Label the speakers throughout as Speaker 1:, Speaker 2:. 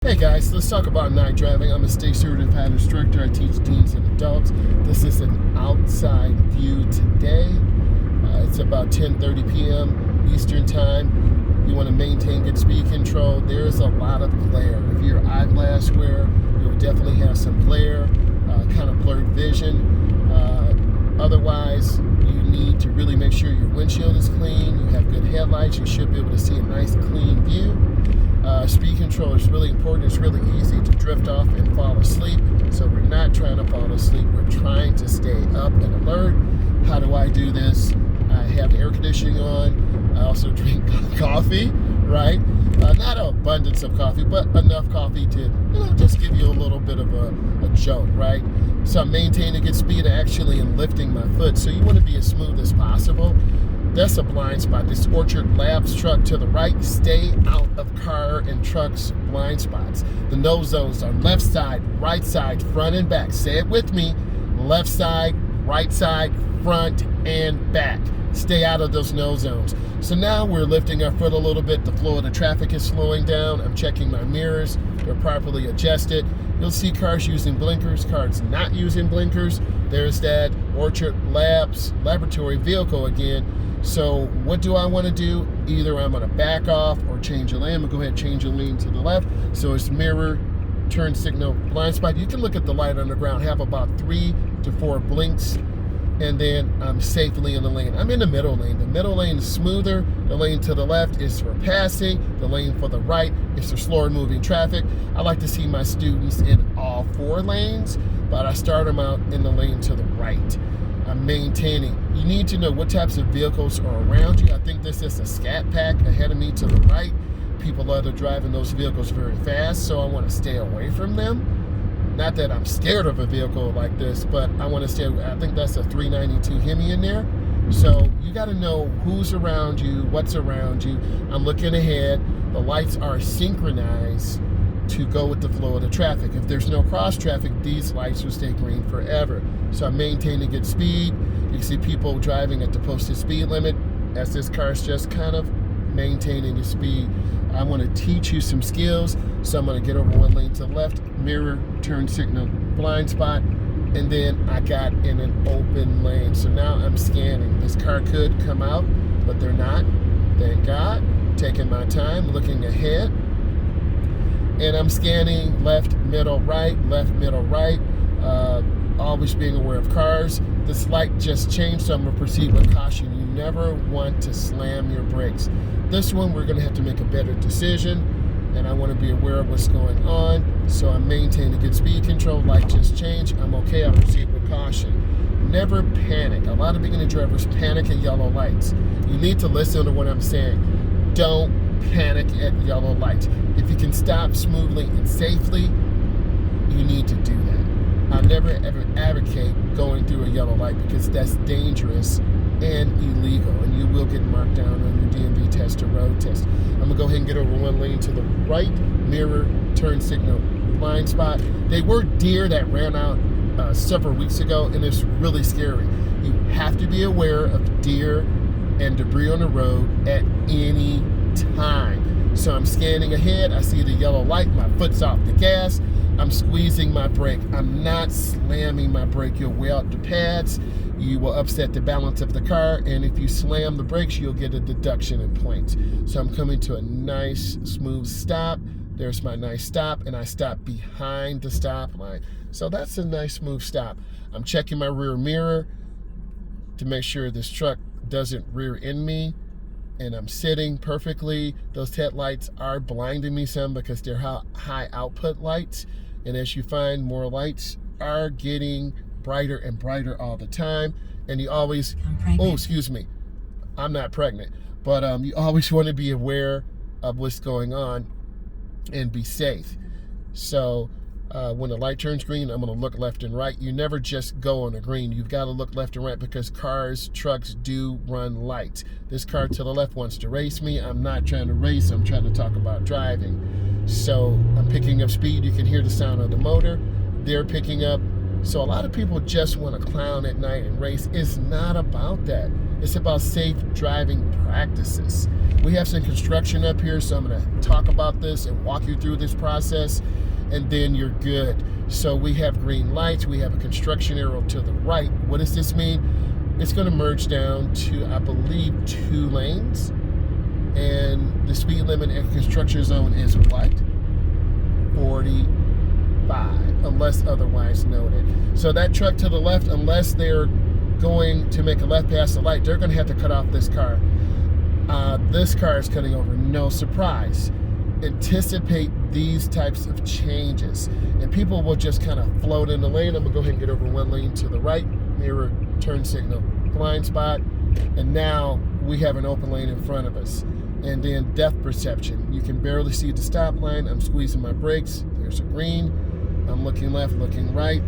Speaker 1: Hey guys, let's talk about night driving. I'm a state certified instructor. I teach teens and adults. This is an outside view today. It's about 10:30 p.m. Eastern Time. You want to maintain good speed control. There is a lot of glare. If you're eyeglass wearer, you'll definitely have some glare, kind of blurred vision. Otherwise, you need to really make sure your windshield is clean. You have good headlights. You should be able to see a nice clean view. Speed control is really important. It's really easy to drift off and fall asleep. So we're not trying to fall asleep. We're trying to stay up and alert. How do I do this? I have air conditioning on. I also drink coffee, right? Not an abundance of coffee, but enough coffee to, just give you a little bit of a jolt, right? So I'm maintaining good speed. I actually am lifting my foot. So you want to be as smooth as possible. That's a blind spot. This Orchard Labs truck to the right. Stay out of car and trucks blind spots. The no zones are left side, right side, front and back. Say it with me. Left side, right side, front and back. Stay out of those no zones. So now we're lifting our foot a little bit. The flow of the traffic is slowing down. I'm checking my mirrors. They're properly adjusted. You'll see cars using blinkers, cars not using blinkers. There's that Orchard Labs laboratory vehicle again. So what do I want to do? Either I'm going to back off or change a lane. I'm going to go ahead and change a lane to the left. So it's mirror, turn signal, blind spot. You can look at the light on the ground, have about 3 to 4 blinks, and then I'm safely in the lane. I'm in the middle lane. The middle lane is smoother. The lane to the left is for passing. The lane for the right is for slower moving traffic. I like to see my students in all 4 lanes, but I start them out in the lane to the right. I'm maintaining. You need to know what types of vehicles are around you. I think this is a scat pack ahead of me to the right. People are driving those vehicles very fast, so I want to stay away from them. Not that I'm scared of a vehicle like this, but I want to stay. I think that's a 392 Hemi in there. So you got to know who's around you, what's around you. I'm looking ahead. The lights are synchronized to go with the flow of the traffic. If there's no cross traffic, these lights will stay green forever. So I'm maintaining good speed. You can see people driving at the posted speed limit as this car's just kind of maintaining the speed. I want to teach you some skills. So I'm going to get over one lane to the left, mirror, turn signal, blind spot, and then I got in an open lane. So now I'm scanning. This car could come out, but they're not. Thank God. Taking my time, looking ahead. And I'm scanning left, middle, right, always being aware of cars. This light just changed, so I'm going to proceed with caution. You never want to slam your brakes. This one, we're going to have to make a better decision, and I want to be aware of what's going on. So I'm maintaining good speed control. Light just changed. I'm okay. I'll proceed with caution. Never panic. A lot of beginner drivers panic at yellow lights. You need to listen to what I'm saying. Don't panic at yellow lights. If you can stop smoothly and safely, you need to do that. I never ever advocate going through a yellow light because that's dangerous and illegal, and you will get marked down on your DMV test or road test. I'm gonna go ahead and get over one lane to the right, mirror, turn signal, blind spot. They were deer that ran out several weeks ago, and it's really scary. You have to be aware of deer and debris on the road at any time. So I'm scanning ahead. I see the yellow light. My foot's off the gas. I'm squeezing my brake. I'm not slamming my brake. You'll wear out the pads. You will upset the balance of the car. And if you slam the brakes, you'll get a deduction in points. So I'm coming to a nice, smooth stop. There's my nice stop. And I stop behind the stop line. So that's a nice, smooth stop. I'm checking my rear mirror to make sure this truck doesn't rear end me. And I'm sitting perfectly. Those headlights are blinding me some because they're high output lights. And as you find, more lights are getting brighter and brighter all the time. And you always, I'm not pregnant. But you always want to be aware of what's going on and be safe. So when the light turns green, I'm going to look left and right. You never just go on a green. You've got to look left and right because cars, trucks do run lights. This car to the left wants to race me. I'm not trying to race. I'm trying to talk about driving. So I'm picking up speed. You can hear the sound of the motor. They're picking up. So a lot of people just want to clown at night and race. It's not about that. It's about safe driving practices. We have some construction up here, so I'm going to talk about this and walk you through this process, and then you're good. So we have green lights. We have a construction arrow to the right. What does this mean? It's going to merge down to, I believe, 2 lanes. And the speed limit in construction zone is what? 45, unless otherwise noted. So that truck to the left, unless they're going to make a left past the light, they're going to have to cut off this car. This car is cutting over, no surprise. Anticipate these types of changes, and people will just kind of float in the lane. I'm gonna go ahead and get over 1 lane to the right, mirror, turn signal, blind spot, and now we have an open lane in front of us. And then depth perception. You can barely see the stop line. I'm squeezing my brakes. There's a green. I'm looking left, looking right,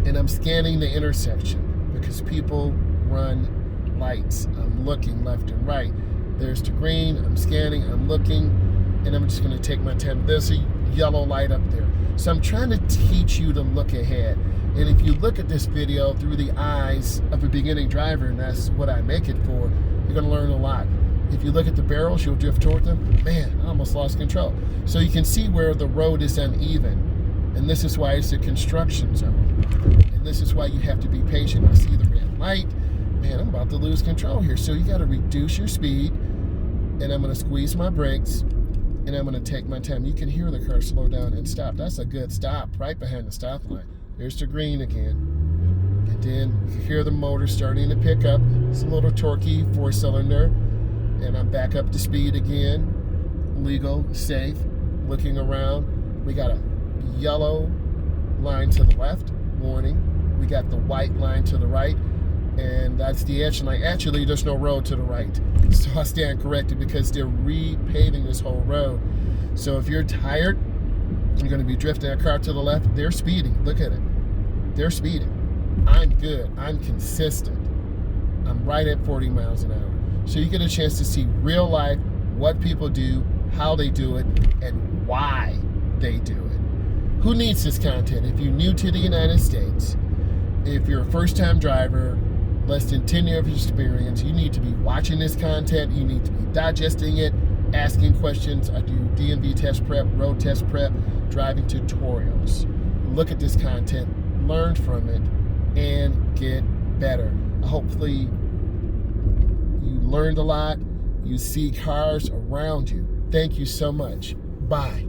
Speaker 1: and I'm scanning the intersection because people run lights. I'm looking left and right. There's the green. I'm scanning. I'm looking, and I'm just going to take my time. There's a yellow light up there. So I'm trying to teach you to look ahead. And if you look at this video through the eyes of a beginning driver, and that's what I make it for, you're going to learn a lot. If you look at the barrels, you'll drift toward them. Man, I almost lost control. So you can see where the road is uneven. And this is why it's a construction zone. And this is why you have to be patient. I see the red light. Man, I'm about to lose control here. So you got to reduce your speed. And I'm going to squeeze my brakes. And I'm going to take my time. You can hear the car slow down and stop. That's a good stop right behind the stop line. There's the green again. And then you can hear the motor starting to pick up. It's a little torquey 4-cylinder. And I'm back up to speed again. Legal, safe, looking around. We got a yellow line to the left, warning. We got the white line to the right, and that's the edge line. Actually, there's no road to the right, so I stand corrected because they're repaving this whole road. So if you're tired, you're going to be drifting a car to the left. They're speeding. Look at it. They're speeding. I'm good. I'm consistent. I'm right at 40 miles an hour. So you get a chance to see real life, what people do, how they do it, and why they do it. Who needs this content? If you're new to the United States, if you're a first-time driver, less than 10 years of experience, you need to be watching this content. You need to be digesting it, asking questions. I do DMV test prep, road test prep, driving tutorials. Look at this content, learn from it, and get better. Hopefully, you learned a lot. You see cars around you. Thank you so much. Bye.